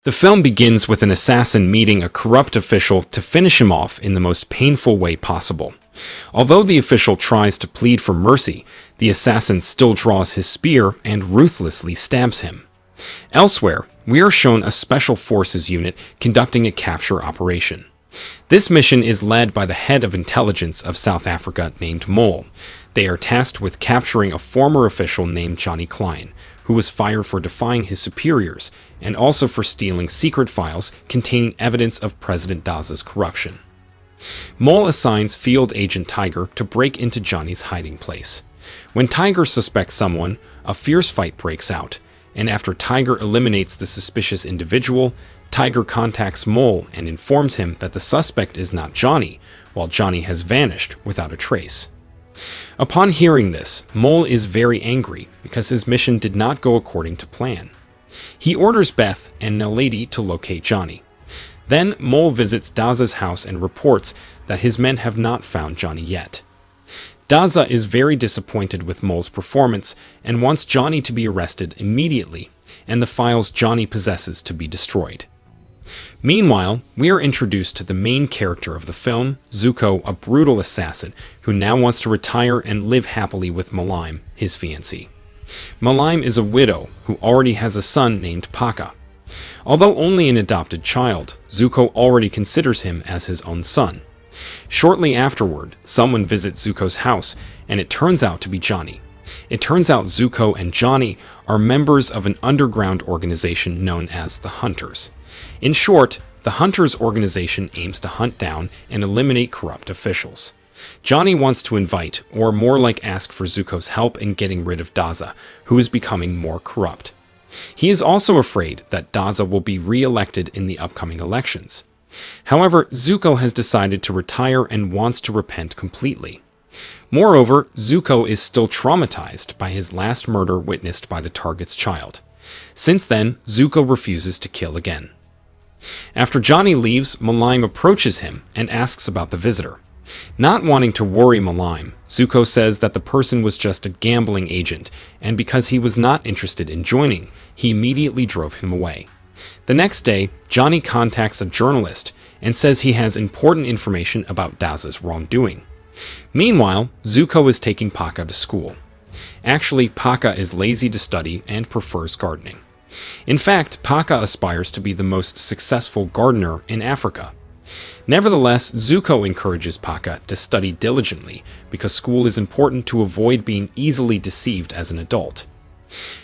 The film begins with an assassin meeting a corrupt official to finish him off in the most painful way possible. Although the official tries to plead for mercy, the assassin still draws his spear and ruthlessly stabs him. Elsewhere, we are shown a special forces unit conducting a capture operation. This mission is led by the head of intelligence of South Africa named Mole. They are tasked with capturing a former official named Johnny Klein, who was fired for defying his superiors and also for stealing secret files containing evidence of President Daza's corruption. Mole assigns field agent Tiger to break into Johnny's hiding place. When Tiger suspects someone, a fierce fight breaks out, and after Tiger eliminates the suspicious individual, Tiger contacts Mole and informs him that the suspect is not Johnny, while Johnny has vanished without a trace. Upon hearing this, Mole is very angry because his mission did not go according to plan. He orders Beth and Naledi to locate Johnny. Then Mole visits Daza's house and reports that his men have not found Johnny yet. Daza is very disappointed with Mole's performance and wants Johnny to be arrested immediately and the files Johnny possesses to be destroyed. Meanwhile, we are introduced to the main character of the film, Zuko, a brutal assassin who now wants to retire and live happily with Malaim, his fiancée. Malaim is a widow who already has a son named Paka. Although only an adopted child, Zuko already considers him as his own son. Shortly afterward, someone visits Zuko's house, and it turns out to be Johnny. It turns out Zuko and Johnny are members of an underground organization known as the Hunters. In short, the Hunters organization aims to hunt down and eliminate corrupt officials. Johnny wants to invite, or more like ask for Zuko's help in getting rid of Daza, who is becoming more corrupt. He is also afraid that Daza will be re-elected in the upcoming elections. However, Zuko has decided to retire and wants to repent completely. Moreover, Zuko is still traumatized by his last murder witnessed by the target's child. Since then, Zuko refuses to kill again. After Johnny leaves, Malaim approaches him and asks about the visitor. Not wanting to worry Malaim, Zuko says that the person was just a gambling agent, and because he was not interested in joining, he immediately drove him away. The next day, Johnny contacts a journalist and says he has important information about Daza's wrongdoing. Meanwhile, Zuko is taking Paka to school. Actually, Paka is lazy to study and prefers gardening. In fact, Paka aspires to be the most successful gardener in Africa. Nevertheless, Zuko encourages Paka to study diligently because school is important to avoid being easily deceived as an adult.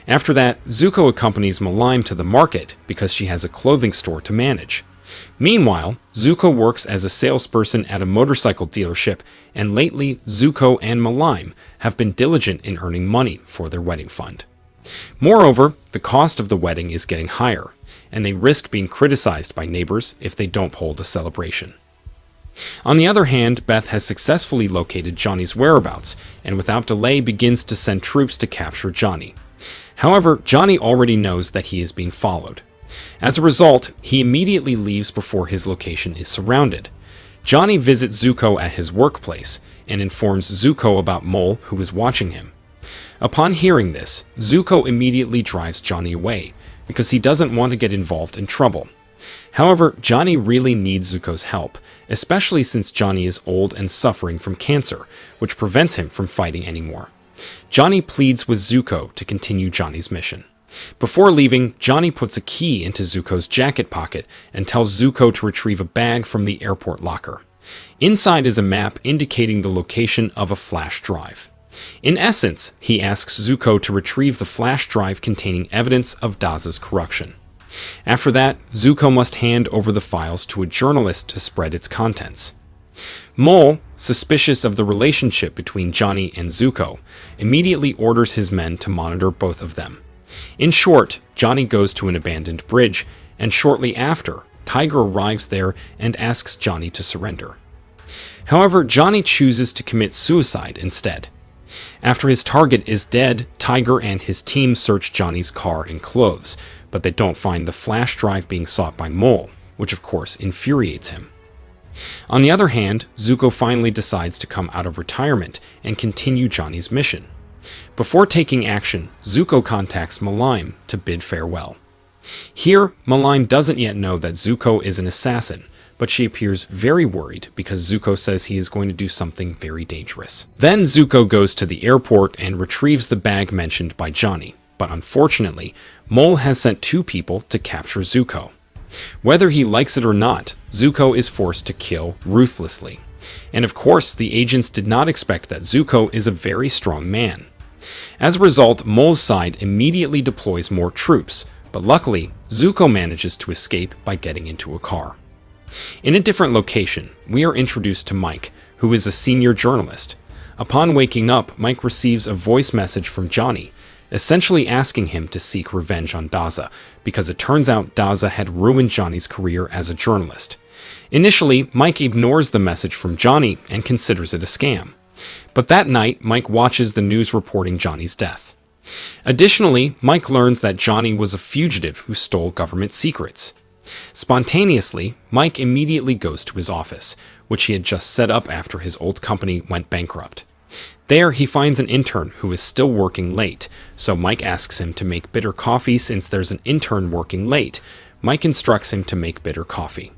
After that, Zuko accompanies Malaim to the market because she has a clothing store to manage. Meanwhile, Zuko works as a salesperson at a motorcycle dealership, and lately Zuko and Malaim have been diligent in earning money for their wedding fund. Moreover, the cost of the wedding is getting higher, and they risk being criticized by neighbors if they don't hold a celebration. On the other hand, Beth has successfully located Johnny's whereabouts, and without delay begins to send troops to capture Johnny. However, Johnny already knows that he is being followed. As a result, he immediately leaves before his location is surrounded. Johnny visits Zuko at his workplace and informs Zuko about Mole, who is watching him. Upon hearing this, Zuko immediately drives Johnny away because he doesn't want to get involved in trouble. However, Johnny really needs Zuko's help, especially since Johnny is old and suffering from cancer, which prevents him from fighting anymore. Johnny pleads with Zuko to continue Johnny's mission. Before leaving, Johnny puts a key into Zuko's jacket pocket and tells Zuko to retrieve a bag from the airport locker. Inside is a map indicating the location of a flash drive. In essence, he asks Zuko to retrieve the flash drive containing evidence of Daza's corruption. After that, Zuko must hand over the files to a journalist to spread its contents. Mole, suspicious of the relationship between Johnny and Zuko, immediately orders his men to monitor both of them. In short, Johnny goes to an abandoned bridge, and shortly after, Tiger arrives there and asks Johnny to surrender. However, Johnny chooses to commit suicide instead. After his target is dead, Tiger and his team search Johnny's car and clothes, but they don't find the flash drive being sought by Mole, which of course infuriates him. On the other hand, Zuko finally decides to come out of retirement and continue Johnny's mission. Before taking action, Zuko contacts Malaim to bid farewell. Here, Malign doesn't yet know that Zuko is an assassin, but she appears very worried because Zuko says he is going to do something very dangerous. Then Zuko goes to the airport and retrieves the bag mentioned by Johnny, but unfortunately, Mole has sent 2 people to capture Zuko. Whether he likes it or not, Zuko is forced to kill ruthlessly. And of course, the agents did not expect that Zuko is a very strong man. As a result, Mole's side immediately deploys more troops, but luckily, Zuko manages to escape by getting into a car. In a different location, we are introduced to Mike, who is a senior journalist. Upon waking up, Mike receives a voice message from Johnny, essentially asking him to seek revenge on Daza, because it turns out Daza had ruined Johnny's career as a journalist. Initially, Mike ignores the message from Johnny and considers it a scam. But that night, Mike watches the news reporting Johnny's death. Additionally, Mike learns that Johnny was a fugitive who stole government secrets. Spontaneously, Mike immediately goes to his office, which he had just set up after his old company went bankrupt. There, he finds an intern who is still working late, so Mike asks him to make bitter coffee. Since there's an intern working late, Mike instructs him to make bitter coffee.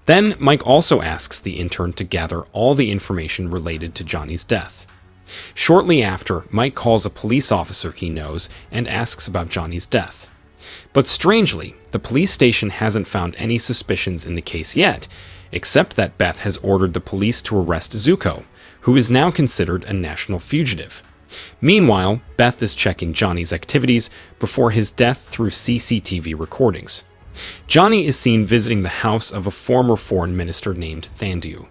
Then, Mike also asks the intern to gather all the information related to Johnny's death. Shortly after, Mike calls a police officer he knows and asks about Johnny's death. But strangely, the police station hasn't found any suspicions in the case yet, except that Beth has ordered the police to arrest Zuko, who is now considered a national fugitive. Meanwhile, Beth is checking Johnny's activities before his death through CCTV recordings. Johnny is seen visiting the house of a former foreign minister named Thandiu.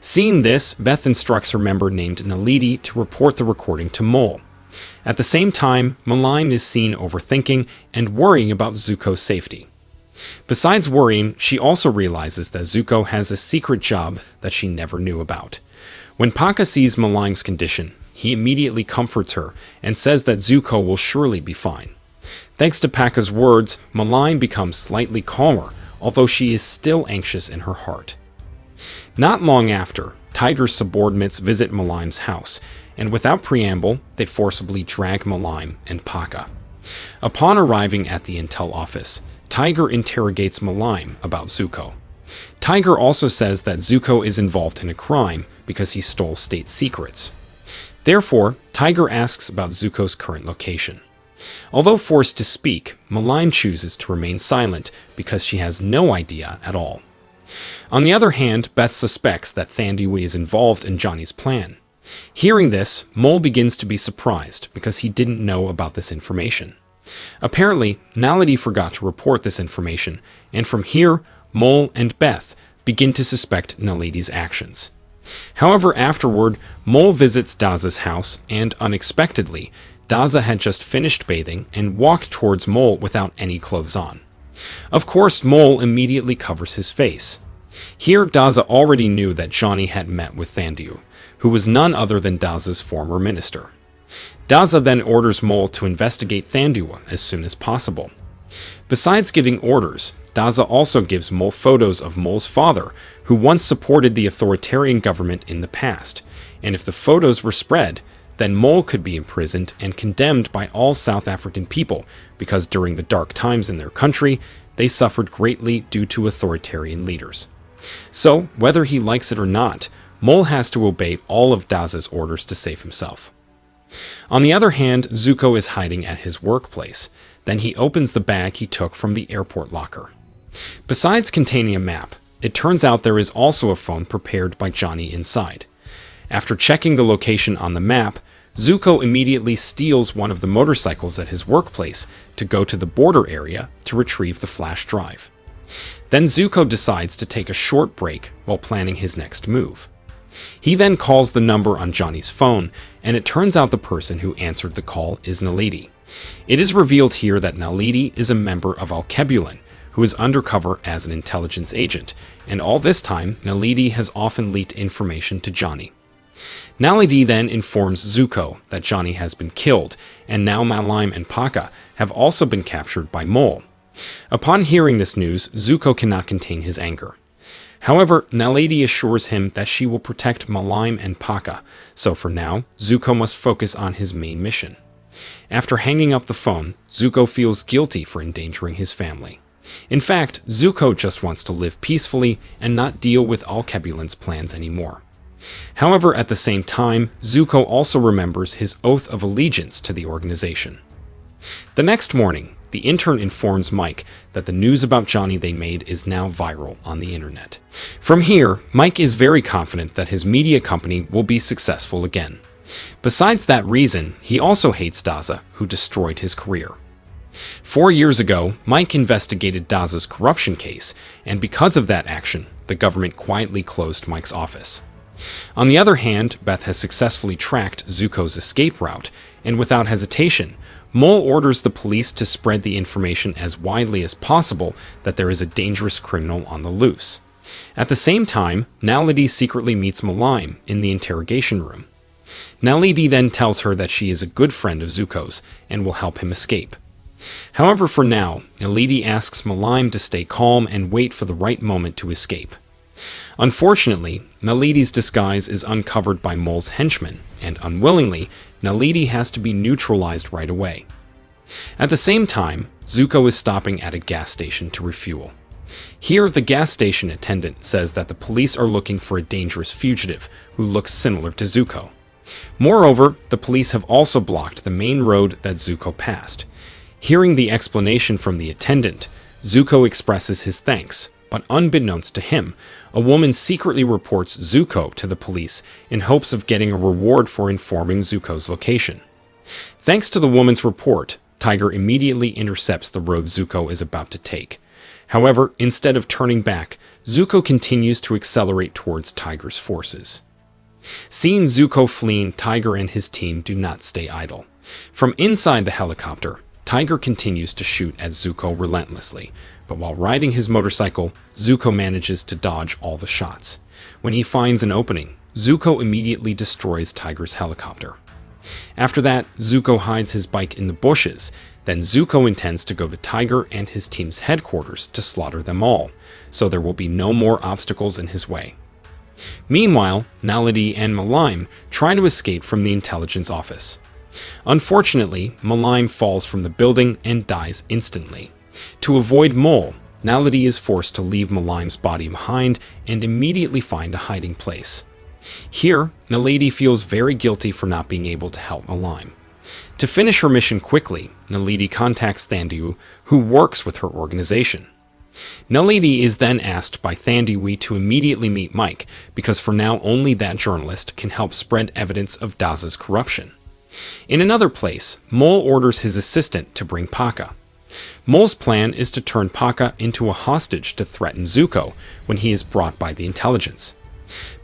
Seeing this, Beth instructs her member named Naledi to report the recording to Mole. At the same time, Malign is seen overthinking and worrying about Zuko's safety. Besides worrying, she also realizes that Zuko has a secret job that she never knew about. When Pakka sees Malign's condition, he immediately comforts her and says that Zuko will surely be fine. Thanks to Pakka's words, Malign becomes slightly calmer, although she is still anxious in her heart. Not long after, Tiger's subordinates visit Malign's house, and without preamble, they forcibly drag Malign and Pakka. Upon arriving at the intel office, Tiger interrogates Malign about Zuko. Tiger also says that Zuko is involved in a crime because he stole state secrets. Therefore, Tiger asks about Zuko's current location. Although forced to speak, Malign chooses to remain silent because she has no idea at all. On the other hand, Beth suspects that Thandiwe is involved in Johnny's plan. Hearing this, Mole begins to be surprised because he didn't know about this information. Apparently, Naledi forgot to report this information, and from here, Mole and Beth begin to suspect Naledi's actions. However, afterward, Mole visits Daza's house, and unexpectedly, Daza had just finished bathing and walked towards Mole without any clothes on. Of course, Mole immediately covers his face. Here, Daza already knew that Johnny had met with Thandiwe, who was none other than Daza's former minister. Daza then orders Mole to investigate Thandiwe as soon as possible. Besides giving orders, Daza also gives Mole photos of Mole's father, who once supported the authoritarian government in the past, and if the photos were spread, then Mole could be imprisoned and condemned by all South African people, because during the dark times in their country, they suffered greatly due to authoritarian leaders. So, whether he likes it or not, Mole has to obey all of Daza's orders to save himself. On the other hand, Zuko is hiding at his workplace. Then he opens the bag he took from the airport locker. Besides containing a map, it turns out there is also a phone prepared by Johnny inside. After checking the location on the map, Zuko immediately steals one of the motorcycles at his workplace to go to the border area to retrieve the flash drive. Then Zuko decides to take a short break while planning his next move. He then calls the number on Johnny's phone, and it turns out the person who answered the call is Naledi. It is revealed here that Naledi is a member of Alkebulan, who is undercover as an intelligence agent, and all this time, Naledi has often leaked information to Johnny. Naledi then informs Zuko that Johnny has been killed, and now Malign and Pakka have also been captured by Mole. Upon hearing this news, Zuko cannot contain his anger. However, Naledi assures him that she will protect Malign and Pakka, so for now, Zuko must focus on his main mission. After hanging up the phone, Zuko feels guilty for endangering his family. In fact, Zuko just wants to live peacefully and not deal with Alkebulan's plans anymore. However, at the same time, Zuko also remembers his oath of allegiance to the organization. The next morning, the intern informs Mike that the news about Johnny they made is now viral on the internet. From here, Mike is very confident that his media company will be successful again. Besides that reason, he also hates Daza, who destroyed his career. 4 years ago, Mike investigated Daza's corruption case, and because of that action, the government quietly closed Mike's office. On the other hand, Beth has successfully tracked Zuko's escape route, and without hesitation, Mole orders the police to spread the information as widely as possible that there is a dangerous criminal on the loose. At the same time, Naledi secretly meets Malime in the interrogation room. Naledi then tells her that she is a good friend of Zuko's and will help him escape. However, for now, Naledi asks Malime to stay calm and wait for the right moment to escape. Unfortunately, Naledi's disguise is uncovered by Mole's henchmen, and unwillingly, Naledi has to be neutralized right away. At the same time, Zuko is stopping at a gas station to refuel. Here, the gas station attendant says that the police are looking for a dangerous fugitive who looks similar to Zuko. Moreover, the police have also blocked the main road that Zuko passed. Hearing the explanation from the attendant, Zuko expresses his thanks, but unbeknownst to him, a woman secretly reports Zuko to the police in hopes of getting a reward for informing Zuko's location. Thanks to the woman's report, Tiger immediately intercepts the road Zuko is about to take. However, instead of turning back, Zuko continues to accelerate towards Tiger's forces. Seeing Zuko fleeing, Tiger and his team do not stay idle. From inside the helicopter, Tiger continues to shoot at Zuko relentlessly, but while riding his motorcycle, Zuko manages to dodge all the shots. When he finds an opening, Zuko immediately destroys Tiger's helicopter. After that, Zuko hides his bike in the bushes. Then Zuko intends to go to Tiger and his team's headquarters to slaughter them all, so there will be no more obstacles in his way. Meanwhile, Naledi and Malime try to escape from the intelligence office. Unfortunately, Malime falls from the building and dies instantly. To avoid Mole, Naledi is forced to leave Malime's body behind and immediately find a hiding place. Here, Naledi feels very guilty for not being able to help Malime. To finish her mission quickly, Naledi contacts Thandiwe, who works with her organization. Naledi is then asked by Thandiwe to immediately meet Mike, because for now only that journalist can help spread evidence of Daza's corruption. In another place, Mole orders his assistant to bring Pakka. Mole's plan is to turn Pakka into a hostage to threaten Zuko when he is brought by the intelligence.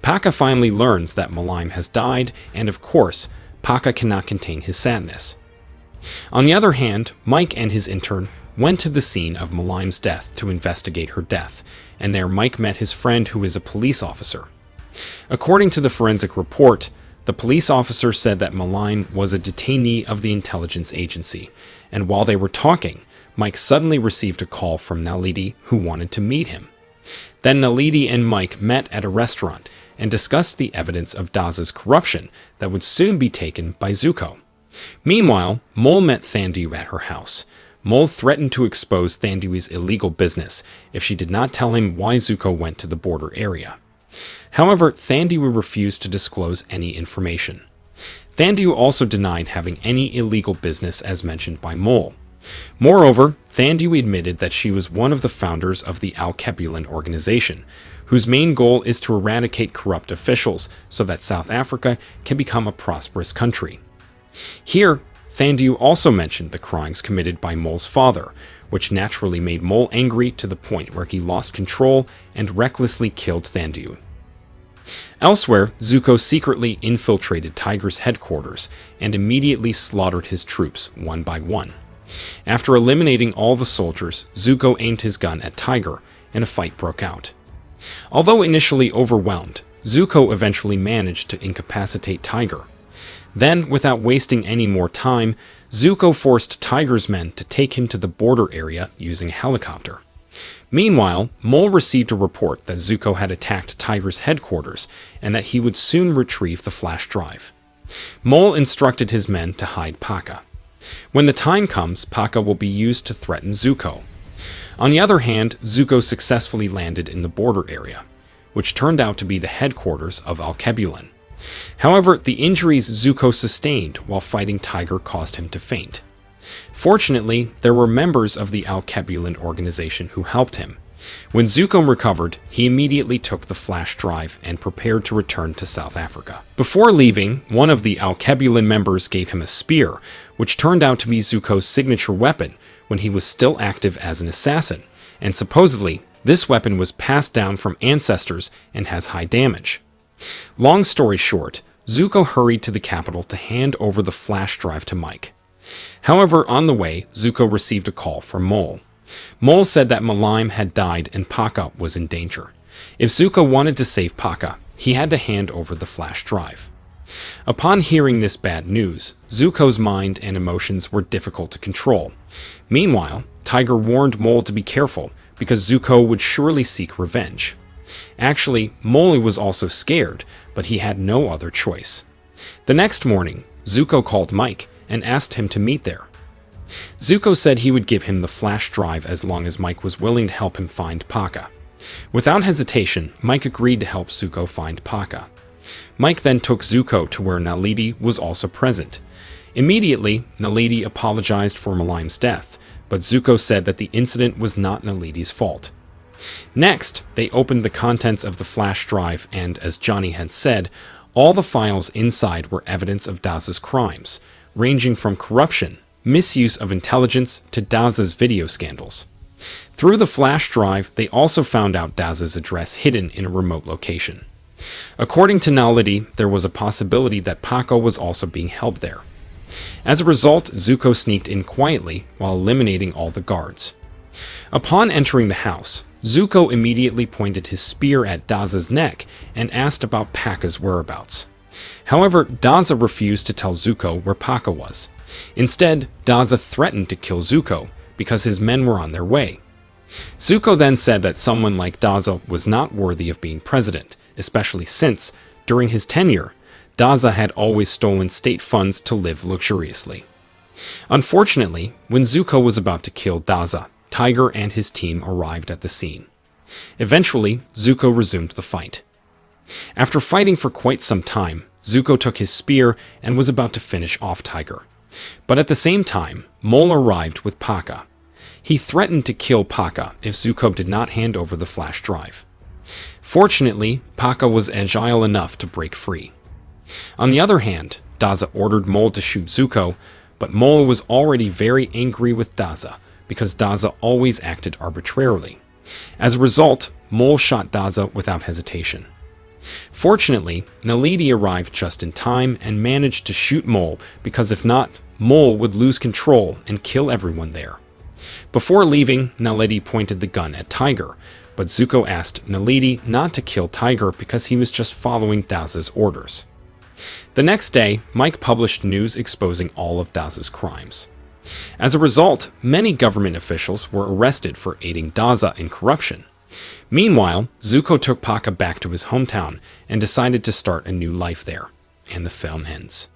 Pakka finally learns that Malime has died, and of course, Pakka cannot contain his sadness. On the other hand, Mike and his intern went to the scene of Malime's death to investigate her death, and there Mike met his friend who is a police officer. According to the forensic report, the police officer said that Malime was a detainee of the intelligence agency, and while they were talking, Mike suddenly received a call from Naledi, who wanted to meet him. Then Naledi and Mike met at a restaurant and discussed the evidence of Daza's corruption that would soon be taken by Zuko. Meanwhile, Mole met Thandiwe at her house. Mole threatened to expose Thandiwe's illegal business if she did not tell him why Zuko went to the border area. However, Thandiwe refused to disclose any information. Thandiwe also denied having any illegal business as mentioned by Mole. Moreover, Thandiwe admitted that she was one of the founders of the Alkebulan organization, whose main goal is to eradicate corrupt officials so that South Africa can become a prosperous country. Here, Thandiwe also mentioned the crimes committed by Mole's father, which naturally made Mole angry to the point where he lost control and recklessly killed Thandiwe. Elsewhere, Zuko secretly infiltrated Tiger's headquarters and immediately slaughtered his troops one by one. After eliminating all the soldiers, Zuko aimed his gun at Tiger, and a fight broke out. Although initially overwhelmed, Zuko eventually managed to incapacitate Tiger. Then, without wasting any more time, Zuko forced Tiger's men to take him to the border area using a helicopter. Meanwhile, Mole received a report that Zuko had attacked Tiger's headquarters and that he would soon retrieve the flash drive. Mole instructed his men to hide Pakka. When the time comes, Paka will be used to threaten Zuko. On the other hand, Zuko successfully landed in the border area, which turned out to be the headquarters of Alkebulan. However, the injuries Zuko sustained while fighting Tiger caused him to faint. Fortunately, there were members of the Alkebulan organization who helped him. When Zuko recovered, he immediately took the flash drive and prepared to return to South Africa. Before leaving, one of the Alkebulan members gave him a spear, which turned out to be Zuko's signature weapon when he was still active as an assassin, and supposedly, this weapon was passed down from ancestors and has high damage. Long story short, Zuko hurried to the capital to hand over the flash drive to Mike. However, on the way, Zuko received a call from Mole. Mole said that Malaim had died and Paka was in danger. If Zuko wanted to save Paka, he had to hand over the flash drive. Upon hearing this bad news, Zuko's mind and emotions were difficult to control. Meanwhile, Tiger warned Mole to be careful, because Zuko would surely seek revenge. Actually, Mole was also scared, but he had no other choice. The next morning, Zuko called Mike and asked him to meet there. Zuko said he would give him the flash drive as long as Mike was willing to help him find Paka. Without hesitation, Mike agreed to help Zuko find Paka. Mike then took Zuko to where Naledi was also present. Immediately, Naledi apologized for Malaim's death, but Zuko said that the incident was not Naledi's fault. Next, they opened the contents of the flash drive and, as Johnny had said, all the files inside were evidence of Daza's crimes, ranging from corruption, misuse of intelligence, to Daza's video scandals. Through the flash drive, they also found out Daza's address hidden in a remote location. According to Naledi, there was a possibility that Paka was also being held there. As a result, Zuko sneaked in quietly while eliminating all the guards. Upon entering the house, Zuko immediately pointed his spear at Daza's neck and asked about Paka's whereabouts. However, Daza refused to tell Zuko where Paka was. Instead, Daza threatened to kill Zuko because his men were on their way. Zuko then said that someone like Daza was not worthy of being president, especially since, during his tenure, Daza had always stolen state funds to live luxuriously. Unfortunately, when Zuko was about to kill Daza, Tiger and his team arrived at the scene. Eventually, Zuko resumed the fight. After fighting for quite some time, Zuko took his spear and was about to finish off Tiger. But at the same time, Mole arrived with Paka. He threatened to kill Paka if Zuko did not hand over the flash drive. Fortunately, Paka was agile enough to break free. On the other hand, Daza ordered Mole to shoot Zuko, but Mole was already very angry with Daza, because Daza always acted arbitrarily. As a result, Mole shot Daza without hesitation. Fortunately, Naledi arrived just in time and managed to shoot Mole, because if not, Mole would lose control and kill everyone there. Before leaving, Naledi pointed the gun at Tiger, but Zuko asked Naledi not to kill Tiger because he was just following Daza's orders. The next day, Mike published news exposing all of Daza's crimes. As a result, many government officials were arrested for aiding Daza in corruption. Meanwhile, Zuko took Paka back to his hometown and decided to start a new life there. And the film ends.